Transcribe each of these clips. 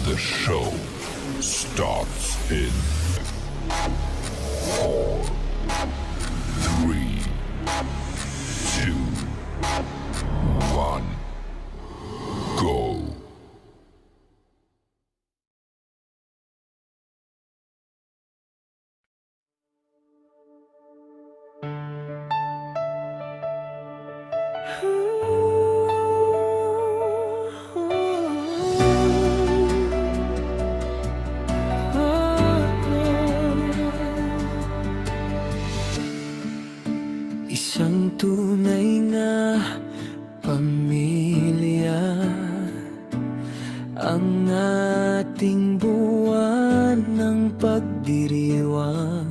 The show starts in 4, 3, 2, 1, go. Isang tunay na pamilya ang ating buwan ng pagdiriwang.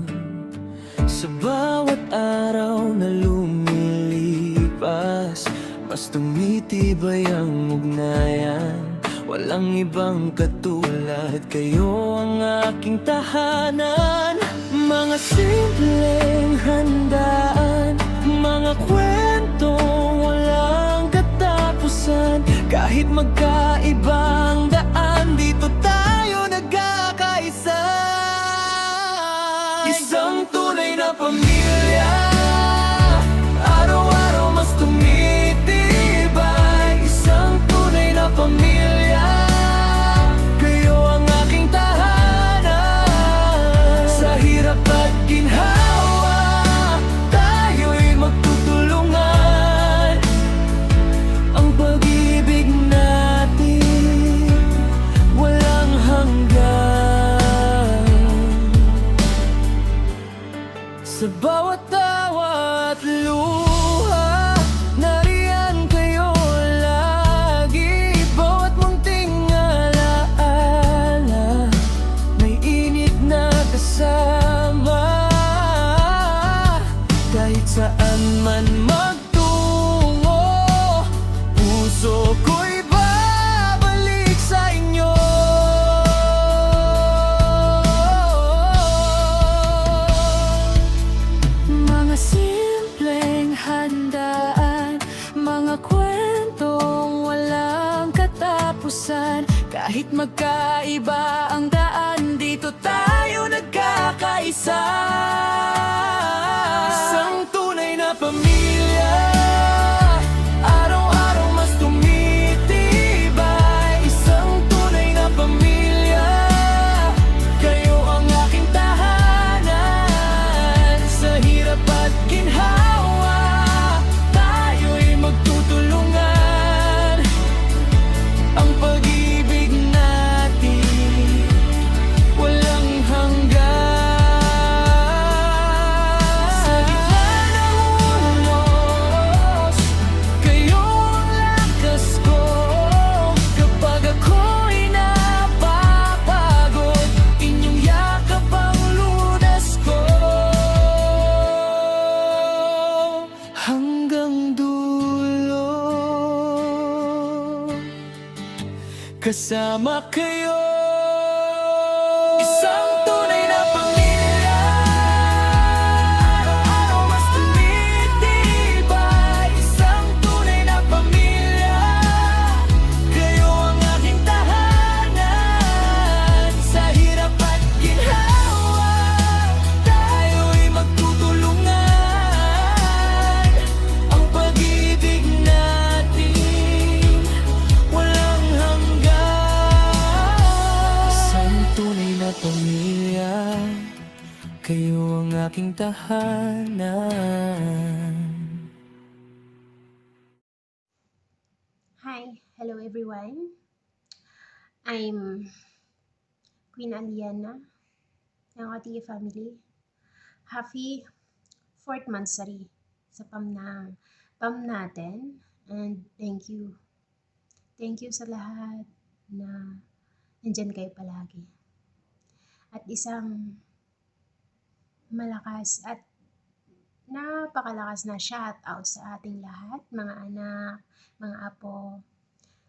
Sa bawat araw na lumilipas, mas tumitibay ang ugnayan. Walang ibang katulad, kayo ang aking tahanan. Mga simpleng handaan, mga kwentong walang katapusan. Kahit magkaibang daan, dito tayo nagkakaisa. Isang tunay na pamilya, araw-araw mas tumitibay. Isang tunay na pamilya, kayo ang aking tahanan. Sa hirap at ginhawa, tayo'y magtutulungan. Ang pag-ibig natin walang hanggan. Sa bawat tawa at luha, nariyan kayo lagi. Bawat munting alaala, may init na kasama. Kahit saan man magtungo, puso ko'y babalik sa inyo. Mga simpleng handaan, mga kwentong walang katapusan. Kahit magkaiba ang daan, dito tayo nagkakaisa. Isang tunay na pamilya, araw-araw mas tumitibay. Isang tunay na pamilya, kayo ang aking tahanan. Sa hirap at ginhawa, tayo'y magtutulungan. Ang pag-ibig natin walang hanggan. Sa gitna ng unos, kayo ang lakas ko. Kapag ako'y napapagod, inyong yakap ang lunas ko. Hanggang dulo, kasama kayo. Isang tunay na pamilya, araw-araw mas tumitibay. Isang tunay na pamilya, kayo ang aking tahanan. Sa hirap at ginhawa, tayo'y magtutulungan. Ang pag-ibig natin walang hanggan. Isang tunay na pamilya, kayo ang aking tahanan. Hi, hello everyone. I'm Queen Aliana ng OTE family. Happy 4th monthsary sa PAM natin, and thank you. Thank you sa lahat na nandyan kayo palagi. At isang malakas at napakalakas na shout out sa ating lahat, mga anak, mga apo,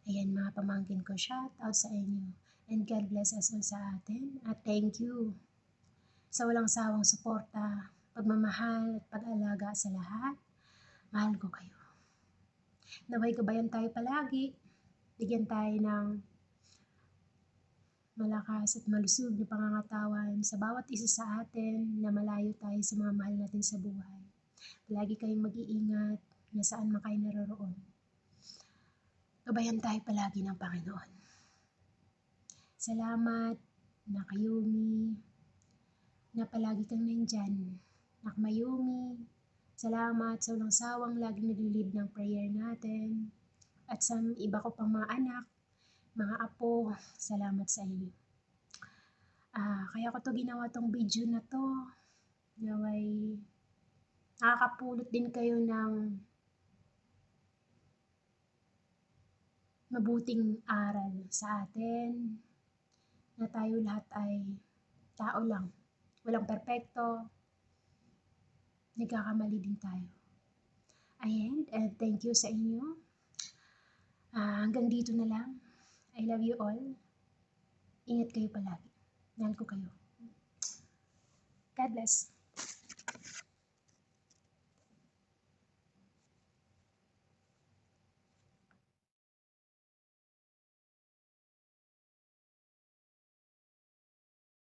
ayan, mga pamangkin ko, shout out sa inyo. And God bless us all sa atin. At thank you sa walang sawang suporta, pagmamahal at pag-alaga sa lahat. Mahal ko kayo. Naway gabayan tayo palagi. Bigyan tayo ng malakas at malusog na pangangatawan sa bawat isa sa atin na malayo tayo sa mga mahal natin sa buhay. Palagi kayong mag-iingat na saan man kayo naroroon. Gabayan tayo palagi ng Panginoon. Salamat, Nakayumi, na palagi kang nandyan. Nakmayumi, salamat sa walang sawang laging nag-lead ng prayer natin. At sa iba ko pang mga anak, mga apo, salamat sa inyo. Kaya ko to ginawa tong video na to. Naway nakakapulot din kayo ng mabuting aral sa atin na tayo lahat ay tao lang. Walang perpekto. Nagkakamali din tayo. Ayan, and thank you sa inyo. Hanggang dito na lang. I love you all. Ingat kayo palagi. Mahal ko kayo. God bless.